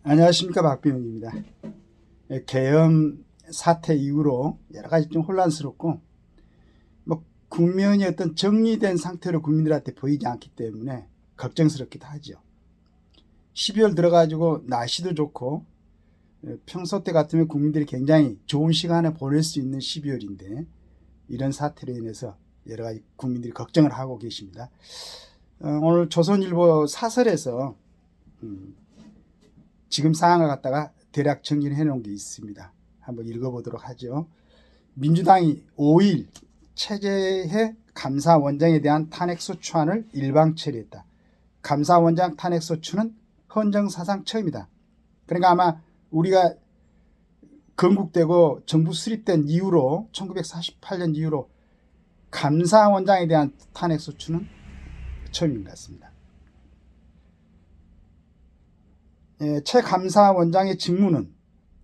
안녕하십니까, 박병입니다. 계엄 사태 이후로 여러 가지 좀 혼란스럽고 국면이 어떤 정리된 상태로 국민들한테 보이지 않기 때문에 걱정스럽기도 하죠. 12월 들어가지고 날씨도 좋고 평소 때 같으면 국민들이 굉장히 좋은 시간을 보낼 수 있는 12월인데 이런 사태로 인해서 여러 가지 국민들이 걱정을 하고 계십니다. 오늘 조선일보 사설에서 지금 상황을 갖다가 대략 정리를 해놓은 게 있습니다. 한번 읽어보도록 하죠. 민주당이 5일 최재해 감사원장에 대한 탄핵소추안을 일방 처리했다. 감사원장 탄핵소추는 헌정사상 처음이다. 그러니까 아마 우리가 건국되고 정부 수립된 이후로 1948년 이후로 감사원장에 대한 탄핵소추는 처음인 것 같습니다. 최 감사원장의 직무는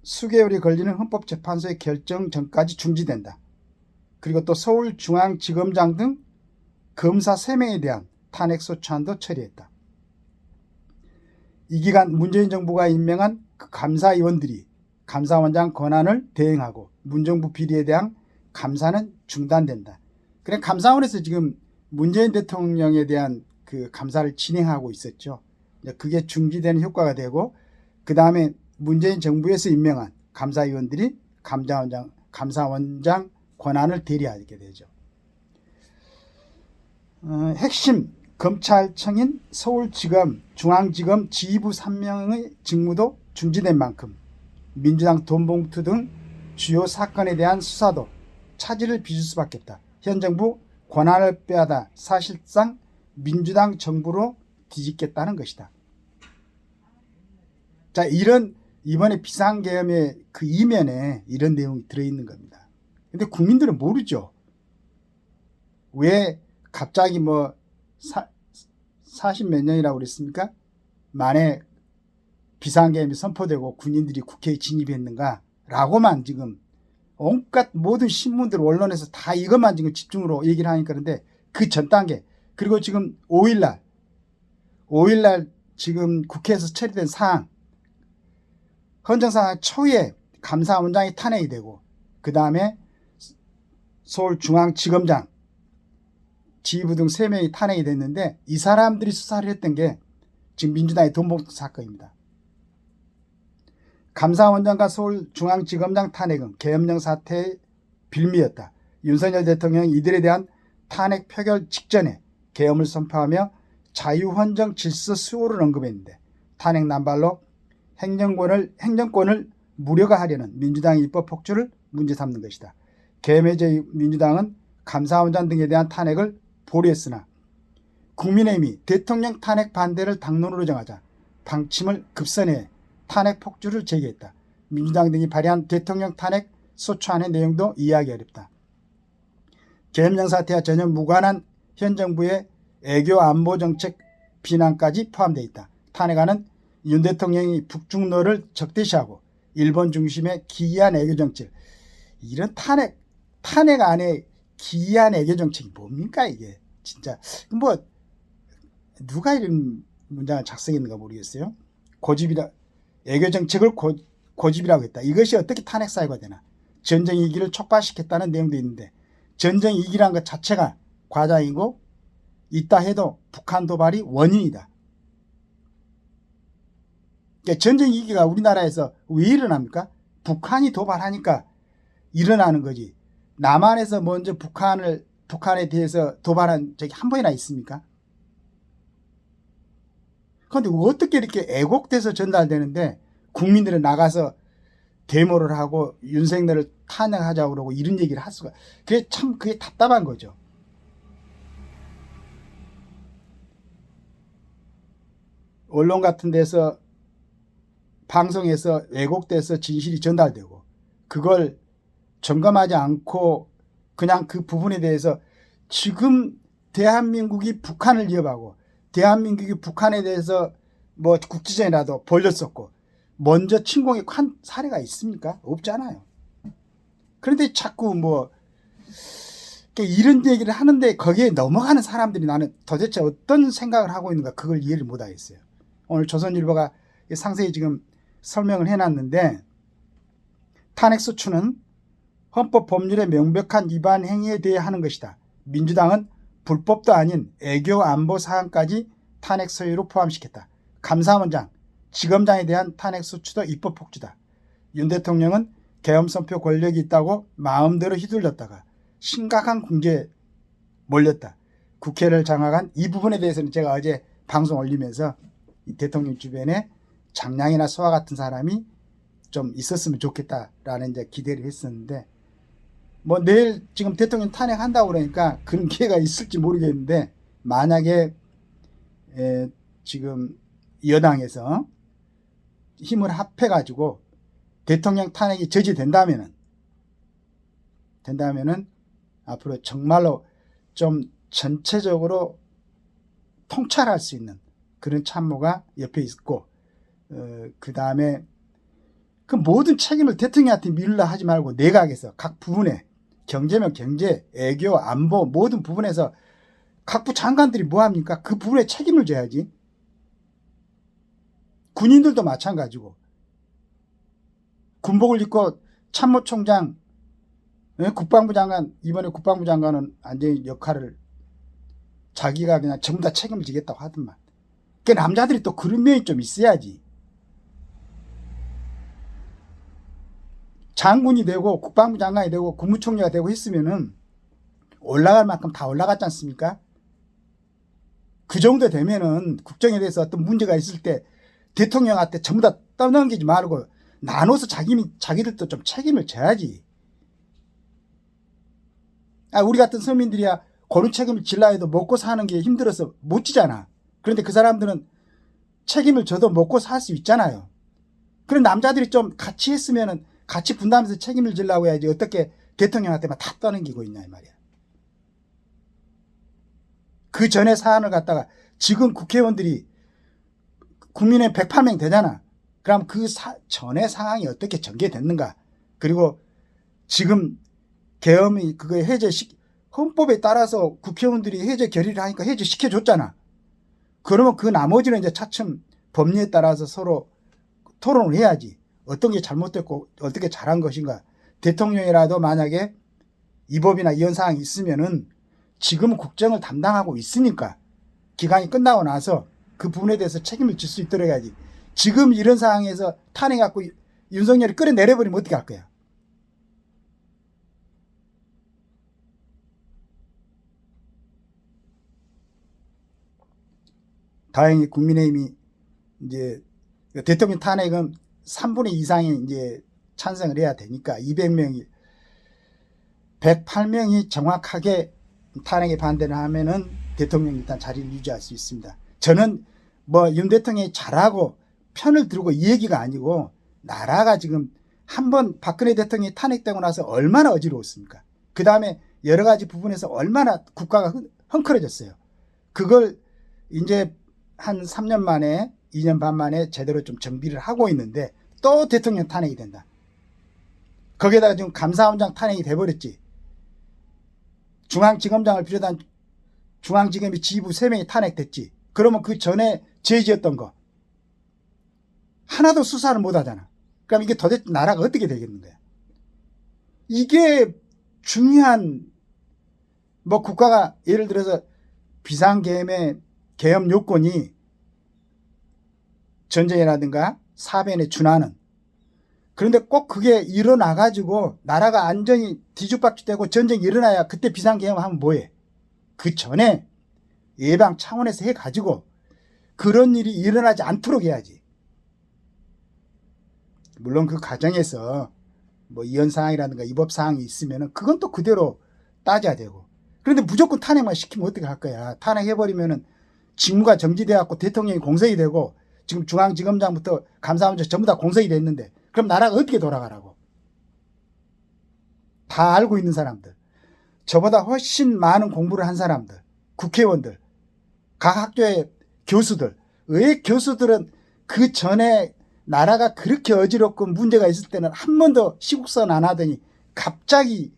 수개월이 걸리는 헌법재판소의 결정 전까지 중지된다. 그리고 또 서울중앙지검장 등 검사 3명에 대한 탄핵소추안도 처리했다. 이 기간 문재인 정부가 임명한 그 감사위원들이 감사원장 권한을 대행하고 문정부 비리에 대한 감사는 중단된다. 그래 감사원에서 지금 문재인 대통령에 대한 그 감사를 진행하고 있었죠. 그게 중지되는 효과가 되고 그 다음에 문재인 정부에서 임명한 감사위원들이 감사원장 권한을 대리하게 되죠. 핵심 검찰청인 서울지검, 중앙지검 지휘부 3명의 직무도 중지된 만큼 민주당 돈봉투 등 주요 사건에 대한 수사도 차질을 빚을 수밖에 없다. 현 정부 권한을 빼앗아 사실상 민주당 정부로 뒤집겠다는 것이다. 자, 이번에 비상계엄의 그 이면에 이런 내용이 들어있는 겁니다. 근데 국민들은 모르죠. 왜 갑자기 40몇 년이라고 그랬습니까? 만에 비상계엄이 선포되고 군인들이 국회에 진입했는가? 라고만 지금 온갖 모든 신문들, 언론에서 다 이것만 지금 집중으로 얘기를 하니까 그런데 그 전 단계, 그리고 지금 5일날 지금 국회에서 처리된 사항, 헌정사상 초에 감사원장이 탄핵이 되고 그 다음에 서울중앙지검장 지휘부 등 3명이 탄핵이 됐는데 이 사람들이 수사를 했던 게 지금 민주당의 돈봉투 사건입니다. 감사원장과 서울중앙지검장 탄핵은 계엄령 사태의 빌미였다. 윤석열 대통령이 이들에 대한 탄핵 표결 직전에 계엄을 선포하며 자유헌정 질서 수호를 언급했는데 탄핵 남발로 행정권을 무력화하려는 민주당의 입법 폭주를 문제 삼는 것이다. 계엄해제 민주당은 감사원장 등에 대한 탄핵을 보류했으나 국민의힘이 대통령 탄핵 반대를 당론으로 정하자 방침을 급선해 탄핵 폭주를 제기했다. 민주당 등이 발의한 대통령 탄핵 소추안의 내용도 이해하기 어렵다. 계엄령 사태와 전혀 무관한 현 정부의 애교 안보 정책 비난까지 포함되어 있다. 탄핵안은 윤 대통령이 북중로를 적대시하고 일본 중심의 기이한 애교 정책, 이런 탄핵 안에 기이한 애교 정책이 뭡니까 이게 진짜 누가 이런 문장을 작성했는가 모르겠어요. 애교 정책을 고집이라고 했다. 이것이 어떻게 탄핵 사유가 되나? 전쟁 이기를 촉발시켰다는 내용도 있는데 전쟁 이기란 것 자체가 과장이고 있다 해도 북한 도발이 원인이다. 전쟁 이기가 우리나라에서 왜 일어납니까? 북한이 도발하니까 일어나는 거지. 남한에서 먼저 북한에 대해서 도발한 적이 한 번이나 있습니까? 그런데 어떻게 이렇게 애곡돼서 전달되는데 국민들은 나가서 데모를 하고 윤석열을 탄핵하자고 그러고 이런 얘기를 할 수가, 그게 답답한 거죠. 언론 같은 데서 방송에서 왜곡돼서 진실이 전달되고 그걸 점검하지 않고 그냥 그 부분에 대해서 지금 대한민국이 북한을 위협하고 대한민국이 북한에 대해서 국지전이라도 벌렸었고 먼저 침공한 사례가 있습니까? 없잖아요. 그런데 자꾸 이런 얘기를 하는데 거기에 넘어가는 사람들이 나는 도대체 어떤 생각을 하고 있는가 그걸 이해를 못하겠어요. 오늘 조선일보가 상세히 지금 설명을 해놨는데, 탄핵소추는 헌법 법률의 명백한 위반 행위에 대해 하는 것이다. 민주당은 불법도 아닌 애교 안보 사항까지 탄핵 소위로 포함시켰다. 감사원장, 지검장에 대한 탄핵소추도 입법 폭주다. 윤 대통령은 계엄선표 권력이 있다고 마음대로 휘둘렸다가 심각한 궁지에 몰렸다. 국회를 장악한 이 부분에 대해서는 제가 어제 방송 올리면서 대통령 주변에 장량이나 소와 같은 사람이 좀 있었으면 좋겠다라는 이제 기대를 했었는데, 뭐 내일 지금 대통령 탄핵한다고 그러니까 그런 기회가 있을지 모르겠는데, 만약에 지금 여당에서 힘을 합해가지고 대통령 탄핵이 저지된다면은 앞으로 정말로 좀 전체적으로 통찰할 수 있는 그런 참모가 옆에 있고, 그 다음에 그 모든 책임을 대통령한테 밀라 하지 말고 내각에서 각 부분에 경제면 경제, 애교, 안보 모든 부분에서 각부 장관들이 뭐합니까? 그 부분에 책임을 져야지. 군인들도 마찬가지고, 군복을 입고 참모총장, 국방부 장관, 이번에 국방부 장관은 완전히 역할을 자기가 그냥 전부 다 책임을 지겠다고 하더만. 그 남자들이 또 그런 면이 좀 있어야지. 장군이 되고 국방부 장관이 되고 국무총리가 되고 했으면은 올라갈 만큼 다 올라갔지 않습니까? 그 정도 되면은 국정에 대해서 어떤 문제가 있을 때 대통령한테 전부 다 떠넘기지 말고 나눠서 자기들도 좀 책임을 져야지. 우리 같은 서민들이야 그런 책임을 질라 해도 먹고 사는 게 힘들어서 못 지잖아. 그런데 그 사람들은 책임을 져도 먹고 살 수 있잖아요. 그런 남자들이 좀 같이 했으면은 같이 분담해서 책임을 지려고 해야지 어떻게 대통령한테만 다 떠넘기고 있냐 이 말이야. 그 전에 사안을 갖다가 지금 국회의원들이 국민의 108명 되잖아. 그럼 그 전에 상황이 어떻게 전개됐는가. 그리고 지금 계엄이 그거 헌법에 따라서 국회의원들이 해제 결의를 하니까 해제 시켜줬잖아. 그러면 그 나머지는 이제 차츰 법리에 따라서 서로 토론을 해야지. 어떤 게 잘못됐고 어떻게 잘한 것인가. 대통령이라도 만약에 이 법이나 이런 사항이 있으면은 지금은 국정을 담당하고 있으니까 기간이 끝나고 나서 그 부분에 대해서 책임을 질 수 있도록 해야지. 지금 이런 상황에서 탄핵갖고 윤석열이 끌어내려버리면 어떻게 할 거야. 다행히 국민의힘이 이제 대통령 탄핵은 3분의 2 이상이 이제 찬성을 해야 되니까 108명이 정확하게 탄핵에 반대를 하면은 대통령이 일단 자리를 유지할 수 있습니다. 저는 뭐 윤 대통령이 잘하고 편을 들고 이 얘기가 아니고, 나라가 지금 한번 박근혜 대통령이 탄핵되고 나서 얼마나 어지러웠습니까? 그 다음에 여러 가지 부분에서 얼마나 국가가 헝클어졌어요. 그걸 이제 한 3년 만에 2년 반 만에 제대로 좀 정비를 하고 있는데 또 대통령 탄핵이 된다. 거기에다가 지금 감사원장 탄핵이 돼버렸지. 중앙지검장을 비롯한 중앙지검의 지휘부 3명이 탄핵됐지. 그러면 그 전에 죄지었던 거 하나도 수사를 못하잖아. 그럼 이게 도대체 나라가 어떻게 되겠는 거야. 이게 중요한 뭐 국가가 예를 들어서 비상계엄의 계엄 요건이 전쟁이라든가 사변에 준하는, 그런데 꼭 그게 일어나가지고 나라가 안전이 뒤죽박죽되고 전쟁이 일어나야 그때 비상계엄 하면 뭐해. 그 전에 예방 차원에서 해가지고 그런 일이 일어나지 않도록 해야지. 물론 그 과정에서 뭐 이혼사항이라든가 위법사항이 있으면은 그건 또 그대로 따져야 되고. 그런데 무조건 탄핵만 시키면 어떻게 할 거야. 탄핵해버리면은 직무가 정지돼갖고 대통령이 공석이 되고 지금 중앙지검장부터 감사원장 전부 다 공석이 됐는데 그럼 나라가 어떻게 돌아가라고. 다 알고 있는 사람들, 저보다 훨씬 많은 공부를 한 사람들, 국회의원들, 각 학교의 교수들, 왜 교수들은 그 전에 나라가 그렇게 어지럽고 문제가 있을 때는 한 번도 시국선 안 하더니 갑자기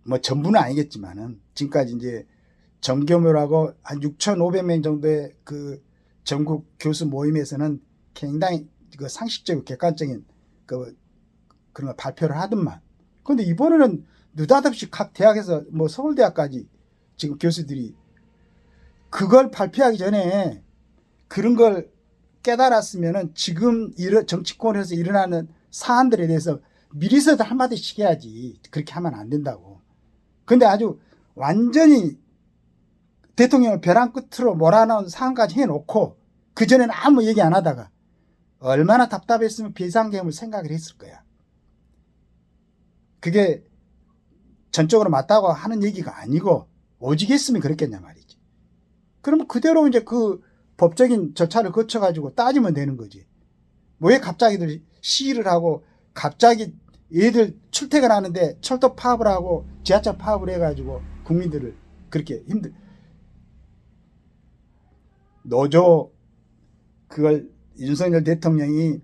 뭐 전부는 아니겠지만은 지금까지 이제 정교묘라고 한 6,500명 정도의 그 전국 교수 모임에서는 굉장히 그 상식적이고 객관적인 그런 걸 발표를 하더만. 그런데 이번에는 느닷없이 각 대학에서 뭐 서울대학까지 지금 교수들이 그걸 발표하기 전에 그런 걸 깨달았으면은 지금 정치권에서 일어나는 사안들에 대해서 미리서도 한마디씩 해야지. 그렇게 하면 안 된다고. 근데 아주 완전히 대통령을 벼랑 끝으로 몰아넣은 사안까지 해놓고 그전에는 아무 얘기 안 하다가 얼마나 답답했으면 비상계엄을 생각을 했을 거야. 그게 전적으로 맞다고 하는 얘기가 아니고 오직 했으면 그랬겠냐 말이지. 그러면 그대로 이제 그 법적인 절차를 거쳐가지고 따지면 되는 거지. 뭐 왜 갑자기들 시위를 하고 갑자기 얘들 출퇴근하는데 철도 파업을 하고 지하철 파업을 해가지고 국민들을 그렇게 노조 그걸 윤석열 대통령이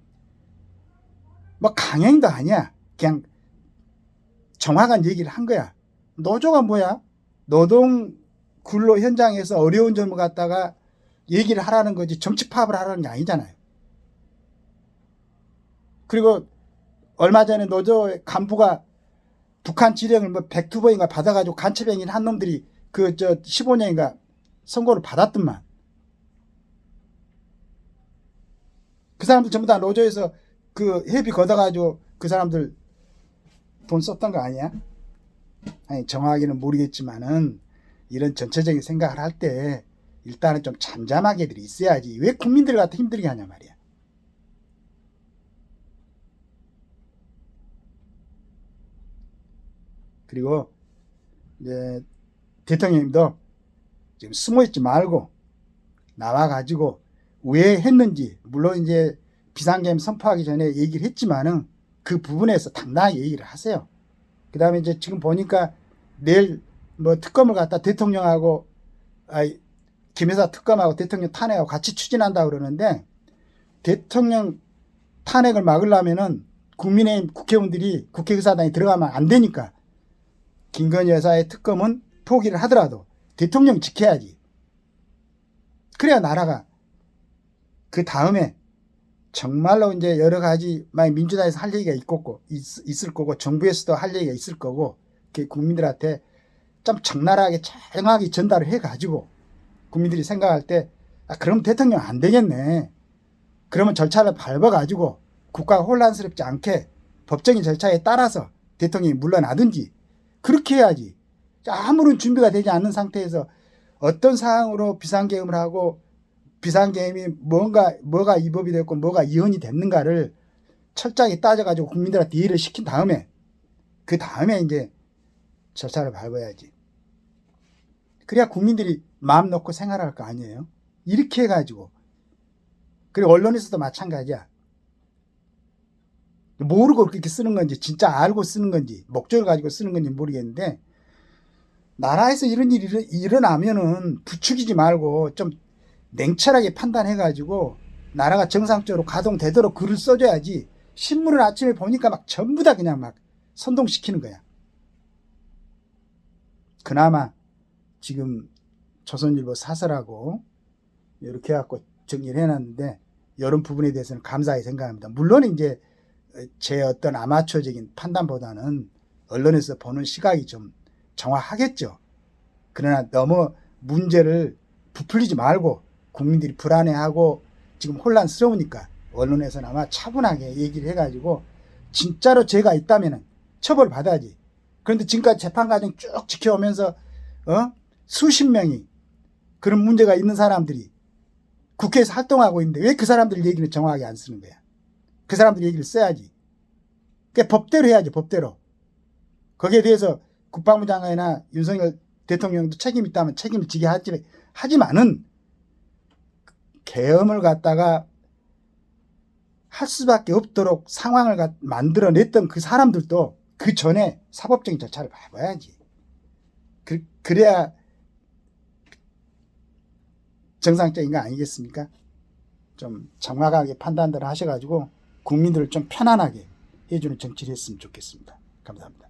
뭐 강행도 아니야. 그냥 정확한 얘기를 한 거야. 노조가 뭐야? 노동 근로 현장에서 어려운 점을 갖다가 얘기를 하라는 거지 정치 파업을 하라는 게 아니잖아요. 그리고 얼마 전에 노조 간부가 북한 지령을 뭐 102번인가 받아가지고 간첩행위를 한 놈들이 15년인가 선고를 받았더만. 그 사람들 전부 다 노조에서 그 회비 걷어가지고 그 사람들 돈 썼던 거 아니야? 아니, 정확하게는 모르겠지만은 이런 전체적인 생각을 할 때 일단은 좀 잠잠하게들이 있어야지. 왜 국민들 갖다 힘들게 하냐 말이야. 그리고 이제 대통령님도 지금 숨어있지 말고 나와가지고 왜 했는지, 물론 이제 비상계엄 선포하기 전에 얘기를 했지만은 그 부분에서 당당하게 얘기를 하세요. 그 다음에 이제 지금 보니까 내일 뭐 특검을 갖다 대통령하고 김여사 특검하고 대통령 탄핵하고 같이 추진한다고 그러는데, 대통령 탄핵을 막으려면은 국민의힘 국회의원들이 국회의사당에 들어가면 안 되니까 김건희 여사의 특검은 포기를 하더라도 대통령 지켜야지. 그래야 나라가 그 다음에 정말로 이제 여러 가지 민주당에서 할 얘기가 있을 거고 정부에서도 할 얘기가 있을 거고 국민들한테 좀 적나라하게 정확하게 전달을 해가지고 국민들이 생각할 때 그럼 대통령 안 되겠네. 그러면 절차를 밟아가지고 국가가 혼란스럽지 않게 법적인 절차에 따라서 대통령이 물러나든지 그렇게 해야지. 아무런 준비가 되지 않는 상태에서 어떤 사항으로 비상계엄을 하고 비상계엄이 뭐가 위법이 됐고 뭐가 이혼이 됐는가를 철저하게 따져가지고 국민들한테 이해를 시킨 다음에 그 다음에 이제 절차를 밟아야지. 그래야 국민들이 마음 놓고 생활할 거 아니에요. 이렇게 해가지고. 그리고 언론에서도 마찬가지야. 모르고 그렇게 쓰는 건지 진짜 알고 쓰는 건지 목적을 가지고 쓰는 건지 모르겠는데, 나라에서 이런 일이 일어나면은 부추기지 말고 좀 냉철하게 판단해가지고 나라가 정상적으로 가동되도록 글을 써줘야지. 신문을 아침에 보니까 막 전부 다 그냥 막 선동시키는 거야. 그나마 지금 조선일보 사설하고 이렇게 해갖고 정리를 해놨는데 이런 부분에 대해서는 감사히 생각합니다. 물론 이제 제 어떤 아마추어적인 판단보다는 언론에서 보는 시각이 좀 정확하겠죠. 그러나 너무 문제를 부풀리지 말고 국민들이 불안해하고 지금 혼란스러우니까 언론에서는 아마 차분하게 얘기를 해가지고 진짜로 죄가 있다면 처벌을 받아야지. 그런데 지금까지 재판 과정 쭉 지켜오면서 수십 명이 그런 문제가 있는 사람들이 국회에서 활동하고 있는데 왜 그 사람들 얘기는 정확하게 안 쓰는 거야? 그 사람들 얘기를 써야지. 그러니까 법대로 해야지, 법대로. 거기에 대해서 국방부 장관이나 윤석열 대통령도 책임이 있다면 책임을 지게 하지만은 계엄을 갖다가 할 수밖에 없도록 상황을 만들어냈던 그 사람들도 그 전에 사법적인 절차를 밟아야지. 그래야 정상적인 거 아니겠습니까? 좀 정확하게 판단들을 하셔가지고 국민들을 좀 편안하게 해주는 정치를 했으면 좋겠습니다. 감사합니다.